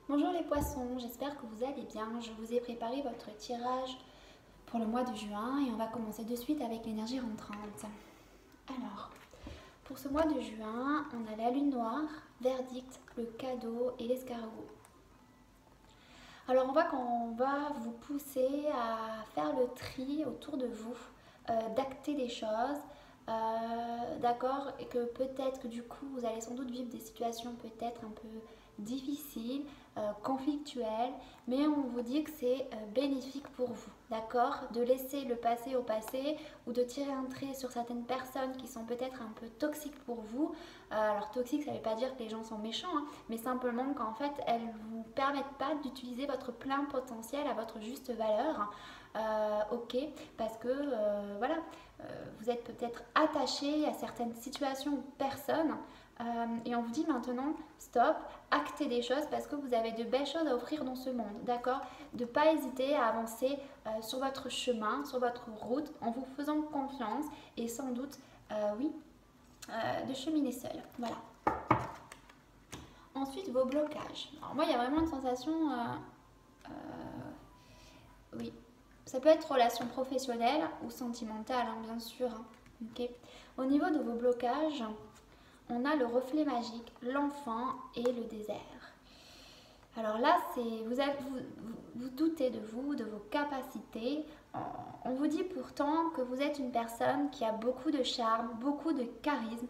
Bonjour les poissons, j'espère que vous allez bien. Je vous ai préparé votre tirage pour le mois de juin et on va commencer de suite avec l'énergie rentrante. Alors, pour ce mois de juin, on a la lune noire, verdict, le cadeau et l'escargot. Alors on voit qu'on va vous pousser à faire le tri autour de vous, d'acter des choses, d'accord, et que peut-être que du coup vous allez sans doute vivre des situations peut-être un peu difficiles, conflictuelles, mais on vous dit que c'est bénéfique pour vous, d'accord, de laisser le passé au passé ou de tirer un trait sur certaines personnes qui sont peut-être un peu toxiques pour vous. Alors toxique, ça ne veut pas dire que les gens sont méchants, hein, mais simplement qu'en fait elles ne vous permettent pas d'utiliser votre plein potentiel à votre juste valeur. Ok, parce que voilà, vous êtes peut-être attaché à certaines situations ou personnes et on vous dit maintenant stop, actez des choses parce que vous avez de belles choses à offrir dans ce monde, d'accord? De ne pas hésiter à avancer sur votre chemin, sur votre route en vous faisant confiance et sans doute, oui, de cheminer seul. Voilà. Ensuite, vos blocages. Alors moi, il y a vraiment une sensation, oui, ça peut être relation professionnelle ou sentimentale, hein, bien sûr. Hein. Okay. Au niveau de vos blocages, on a le reflet magique, l'enfant et le désert. Alors là, vous doutez de vous, de vos capacités. On vous dit pourtant que vous êtes une personne qui a beaucoup de charme, beaucoup de charisme.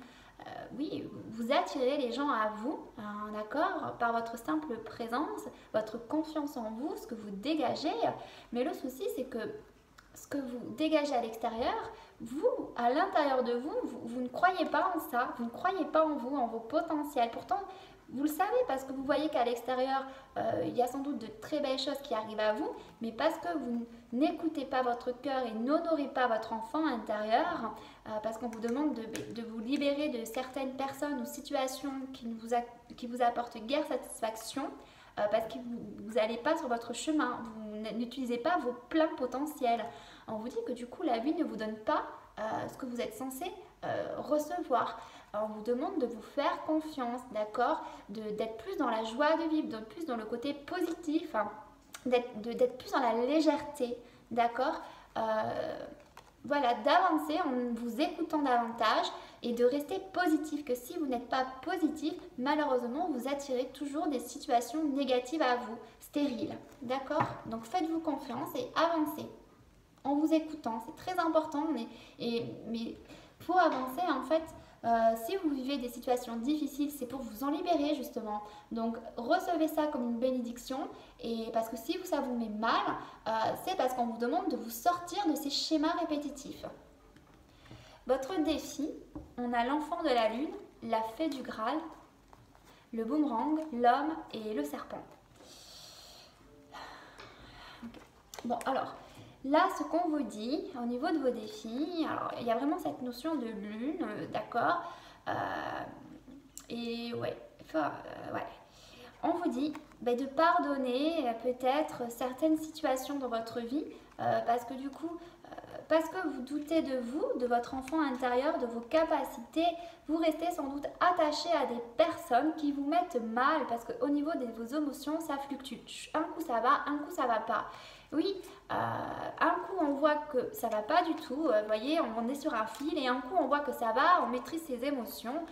Oui, vous attirez les gens à vous, hein, d'accord, par votre simple présence, votre confiance en vous, ce que vous dégagez. Mais le souci, c'est que ce que vous dégagez à l'extérieur, vous, à l'intérieur de vous, vous ne croyez pas en ça, vous ne croyez pas en vous, en vos potentiels. Pourtant, vous le savez parce que vous voyez qu'à l'extérieur, il y a sans doute de très belles choses qui arrivent à vous, mais parce que vous n'écoutez pas votre cœur et n'honorez pas votre enfant intérieur, parce qu'on vous demande de vous libérer de certaines personnes ou situations qui vous apportent guère satisfaction, parce que vous n'allez pas sur votre chemin, vous n'utilisez pas vos pleins potentiels. On vous dit que du coup la vie ne vous donne pas ce que vous êtes censé recevoir. On vous demande de vous faire confiance, d'accord, d'être plus dans la joie de vivre, d'être plus dans le côté positif, hein, d'être plus dans la légèreté, d'accord, voilà, d'avancer en vous écoutant davantage et de rester positif, que si vous n'êtes pas positif, malheureusement, vous attirez toujours des situations négatives à vous, stériles, d'accord? Donc faites-vous confiance et avancez en vous écoutant, c'est très important, mais pour avancer, en fait, si vous vivez des situations difficiles, c'est pour vous en libérer justement. Donc recevez ça comme une bénédiction et parce que si ça vous met mal, c'est parce qu'on vous demande de vous sortir de ces schémas répétitifs. Votre défi, on a l'enfant de la lune, la fée du Graal, le boomerang, l'homme et le serpent. Okay. Bon alors, là, ce qu'on vous dit au niveau de vos défis, alors il y a vraiment cette notion de lune, d'accord, et ouais, ouais. On vous dit de pardonner peut-être certaines situations dans votre vie, parce que du coup, parce que vous doutez de vous, de votre enfant intérieur, de vos capacités, vous restez sans doute attaché à des personnes qui vous mettent mal, parce qu'au niveau de vos émotions, ça fluctue. Un coup ça va, un coup ça va pas. Oui, un coup on voit que ça va pas du tout, vous voyez, on est sur un fil et un coup on voit que ça va, on maîtrise ses émotions.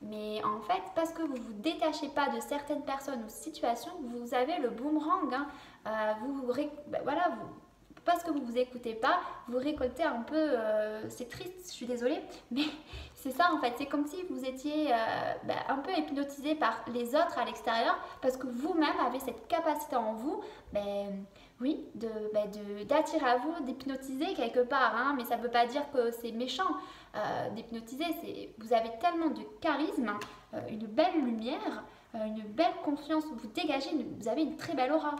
Mais en fait, parce que vous ne vous détachez pas de certaines personnes ou situations, vous avez le boomerang. Hein. Voilà, parce que vous ne vous écoutez pas, vous récoltez un peu, c'est triste, je suis désolée, mais c'est ça en fait, c'est comme si vous étiez un peu hypnotisé par les autres à l'extérieur, parce que vous-même avez cette capacité en vous, oui, d'attirer à vous, d'hypnotiser quelque part, hein, mais ça ne veut pas dire que c'est méchant. D'hypnotiser, vous avez tellement de charisme, une belle lumière, une belle confiance, vous dégagez, vous avez une très belle aura.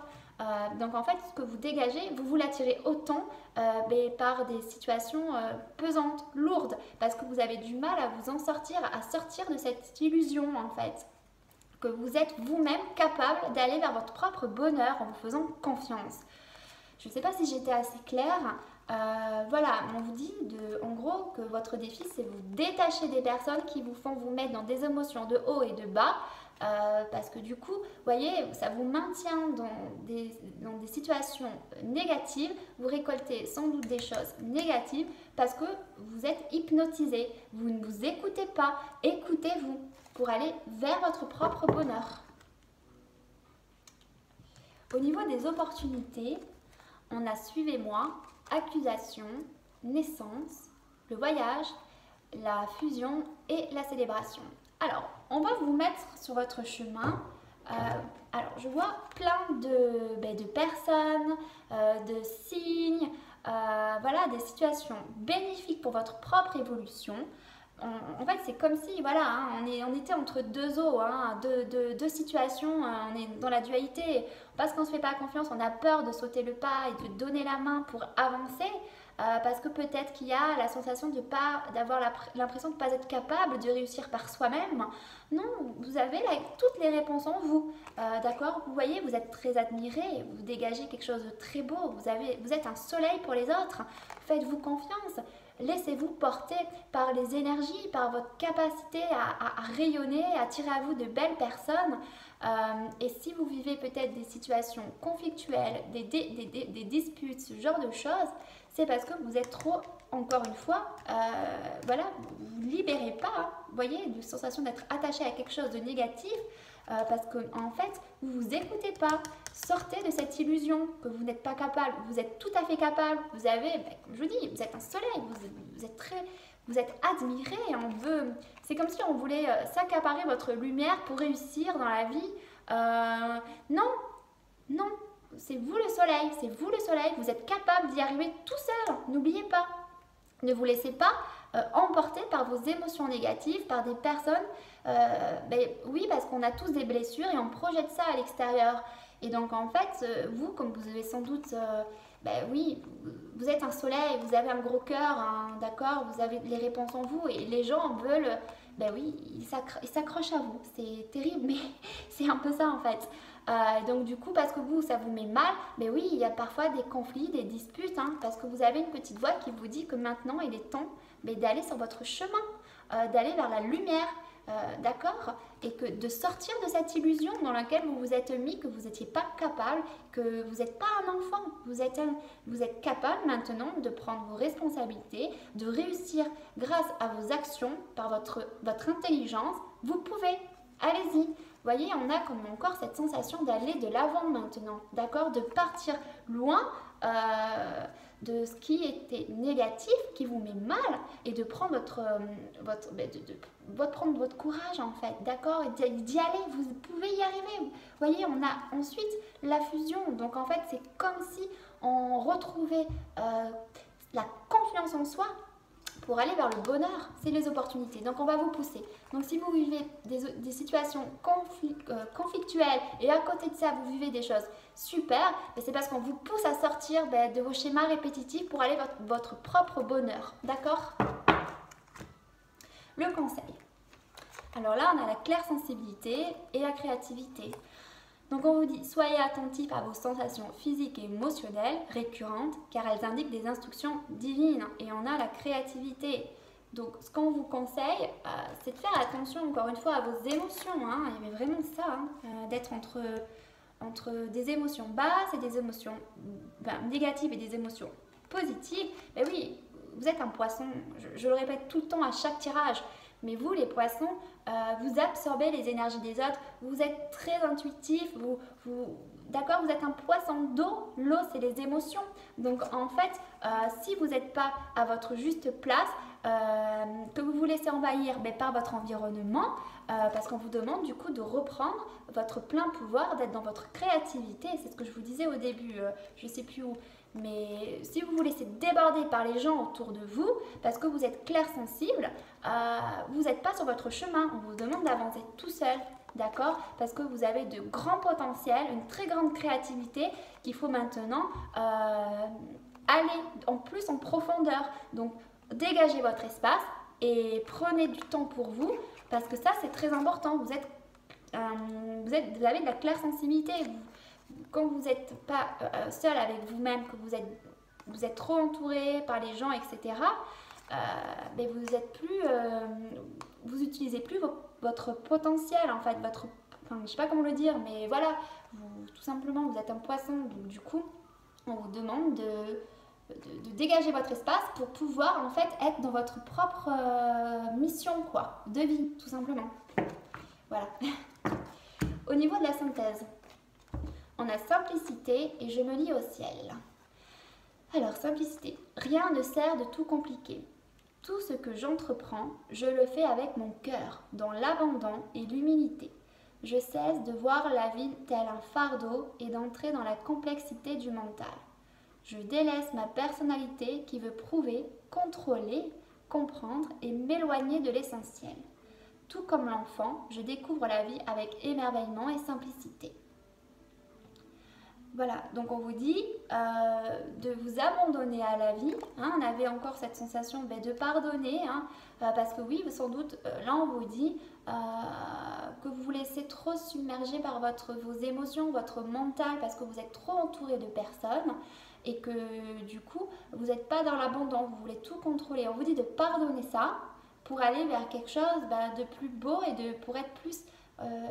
Donc en fait, ce que vous dégagez, vous l'attirez autant par des situations pesantes, lourdes, parce que vous avez du mal à vous en sortir, à sortir de cette illusion en fait, que vous êtes vous-même capable d'aller vers votre propre bonheur en vous faisant confiance. Je ne sais pas si j'étais assez claire. Voilà, on vous dit en gros que votre défi, c'est vous détacher des personnes qui vous font vous mettre dans des émotions de haut et de bas, parce que du coup, vous voyez, ça vous maintient dans des situations négatives, vous récoltez sans doute des choses négatives parce que vous êtes hypnotisé, vous ne vous écoutez pas, écoutez-vous pour aller vers votre propre bonheur. Au niveau des opportunités, on a suivez-moi, accusation, naissance, le voyage, la fusion et la célébration. Alors, on va vous mettre sur votre chemin. Alors, je vois plein de personnes, de signes, voilà, des situations bénéfiques pour votre propre évolution. En fait, c'est comme si, voilà, hein, on était entre deux eaux, hein, deux situations, on est dans la dualité. Parce qu'on ne se fait pas confiance, on a peur de sauter le pas et de donner la main pour avancer. Parce que peut-être qu'il y a la sensation d'avoir l'impression de ne pas être capable de réussir par soi-même. Non, vous avez toutes les réponses en vous, d'accord? Vous voyez, vous êtes très admiré, vous dégagez quelque chose de très beau, vous êtes un soleil pour les autres. Faites-vous confiance, laissez-vous porter par les énergies, par votre capacité à rayonner, à attirer à vous de belles personnes. Et si vous vivez peut-être des situations conflictuelles, des disputes, ce genre de choses, c'est parce que vous êtes trop, encore une fois, voilà, vous ne libérez pas, hein, vous voyez, une sensation d'être attaché à quelque chose de négatif, parce qu'en fait, vous ne vous écoutez pas. Sortez de cette illusion que vous n'êtes pas capable, vous êtes tout à fait capable, vous avez, comme je vous dis, vous êtes un soleil, vous êtes admiré, c'est comme si on voulait s'accaparer votre lumière pour réussir dans la vie. Non, c'est vous le soleil, vous êtes capable d'y arriver tout seul, n'oubliez pas. Ne vous laissez pas emporter par vos émotions négatives, par des personnes, oui, parce qu'on a tous des blessures et on projette ça à l'extérieur. Et donc en fait, vous, comme vous avez sans doute, oui, vous êtes un soleil, vous avez un gros cœur, hein, d'accord, vous avez les réponses en vous et les gens veulent, oui, ils s'accrochent à vous. C'est terrible, mais c'est un peu ça en fait. Donc du coup, parce que vous, ça vous met mal, oui, il y a parfois des conflits, des disputes, hein, parce que vous avez une petite voix qui vous dit que maintenant, il est temps d'aller sur votre chemin, d'aller vers la lumière, d'accord? Et que de sortir de cette illusion dans laquelle vous vous êtes mis, que vous n'étiez pas capable, que vous n'êtes pas un enfant, vous êtes capable maintenant de prendre vos responsabilités, de réussir grâce à vos actions, par votre intelligence, vous pouvez, allez-y. Vous voyez, on a comme encore cette sensation d'aller de l'avant maintenant, d'accord? De partir loin de ce qui était négatif, qui vous met mal, et de prendre prendre votre courage en fait, d'accord? Et d'y aller, vous pouvez y arriver. Vous voyez, on a ensuite la fusion, donc en fait c'est comme si on retrouvait la confiance en soi, pour aller vers le bonheur, c'est les opportunités. Donc on va vous pousser. Donc si vous vivez des situations conflictuelles et à côté de ça vous vivez des choses super, c'est parce qu'on vous pousse à sortir de vos schémas répétitifs pour aller vers votre propre bonheur. D'accord? Le conseil. Alors là on a la claire sensibilité et la créativité. Donc on vous dit, soyez attentifs à vos sensations physiques et émotionnelles récurrentes car elles indiquent des instructions divines et on a la créativité. Donc ce qu'on vous conseille, c'est de faire attention encore une fois à vos émotions. Hein. Il y avait vraiment ça, hein, d'être entre des émotions basses et des émotions négatives et des émotions positives. Oui, vous êtes un poisson, je le répète tout le temps à chaque tirage. Mais vous, les poissons, vous absorbez les énergies des autres, vous êtes très intuitif, d'accord, vous êtes un poisson d'eau, l'eau c'est les émotions. Donc en fait, si vous n'êtes pas à votre juste place, que vous vous laissez envahir par votre environnement, parce qu'on vous demande du coup de reprendre votre plein pouvoir, d'être dans votre créativité, c'est ce que je vous disais au début, je ne sais plus où. Mais si vous vous laissez déborder par les gens autour de vous, parce que vous êtes clair sensible, vous n'êtes pas sur votre chemin. On vous demande d'avancer tout seul, d'accord? Parce que vous avez de grands potentiels, une très grande créativité qu'il faut maintenant aller en plus en profondeur. Donc, dégagez votre espace et prenez du temps pour vous, parce que ça, c'est très important. Vous avez de la claire sensibilité. Quand vous n'êtes pas seul avec vous-même, que vous êtes trop entouré par les gens, etc., vous n'utilisez plus votre potentiel, en fait, votre enfin je sais pas comment le dire, mais voilà, tout simplement vous êtes un poisson, donc du coup on vous demande de dégager votre espace pour pouvoir en fait être dans votre propre mission quoi, de vie tout simplement. Voilà. Au niveau de la synthèse, on a simplicité et je me lie au ciel. Alors simplicité, rien ne sert de tout compliquer. Tout ce que j'entreprends, je le fais avec mon cœur, dans l'abandon et l'humilité. Je cesse de voir la vie tel un fardeau et d'entrer dans la complexité du mental. Je délaisse ma personnalité qui veut prouver, contrôler, comprendre et m'éloigner de l'essentiel. Tout comme l'enfant, je découvre la vie avec émerveillement et simplicité. Voilà, donc on vous dit de vous abandonner à la vie. Hein, on avait encore cette sensation de pardonner, hein, parce que oui, sans doute, là on vous dit que vous vous laissez trop submerger par vos émotions, votre mental, parce que vous êtes trop entouré de personnes et que du coup, vous n'êtes pas dans l'abandon, vous voulez tout contrôler. On vous dit de pardonner ça pour aller vers quelque chose de plus beau et pour être plus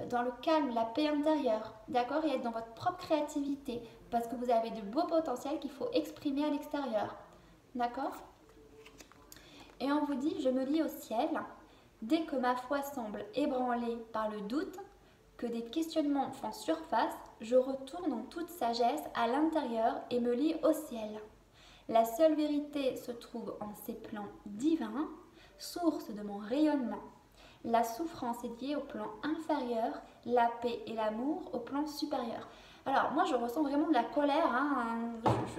dans le calme, la paix intérieure, d'accord, et être dans votre propre créativité, parce que vous avez de beaux potentiels qu'il faut exprimer à l'extérieur, d'accord. Et on vous dit, je me lie au ciel, dès que ma foi semble ébranlée par le doute, que des questionnements font surface, je retourne en toute sagesse à l'intérieur et me lie au ciel. La seule vérité se trouve en ces plans divins, source de mon rayonnement. La souffrance est liée au plan inférieur, la paix et l'amour au plan supérieur. Alors moi je ressens vraiment de la colère, hein.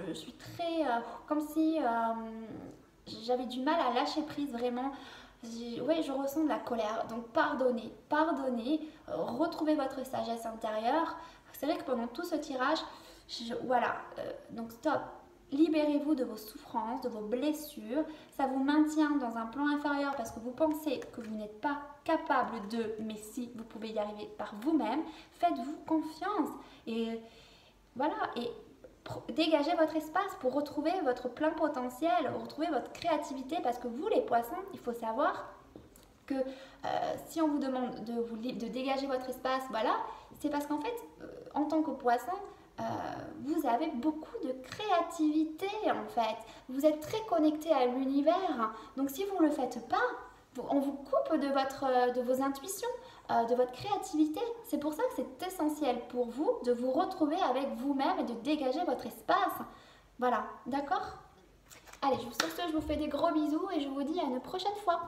Je suis très comme si j'avais du mal à lâcher prise vraiment. Oui, je ressens de la colère, donc pardonnez, retrouvez votre sagesse intérieure. C'est vrai que pendant tout ce tirage, voilà, donc stop. Libérez-vous de vos souffrances, de vos blessures. Ça vous maintient dans un plan inférieur parce que vous pensez que vous n'êtes pas capable de, mais si, vous pouvez y arriver par vous-même. Faites-vous confiance et voilà, et dégagez votre espace pour retrouver votre plein potentiel, retrouver votre créativité, parce que vous les poissons, il faut savoir que si on vous demande de dégager votre espace, voilà, c'est parce qu'en fait, en tant que poisson, vous avez beaucoup de créativité en fait. Vous êtes très connecté à l'univers. Donc si vous ne le faites pas, on vous coupe de vos intuitions, de votre créativité. C'est pour ça que c'est essentiel pour vous de vous retrouver avec vous-même et de dégager votre espace. Voilà, d'accord? Allez, sur ce, je vous fais des gros bisous et je vous dis à une prochaine fois.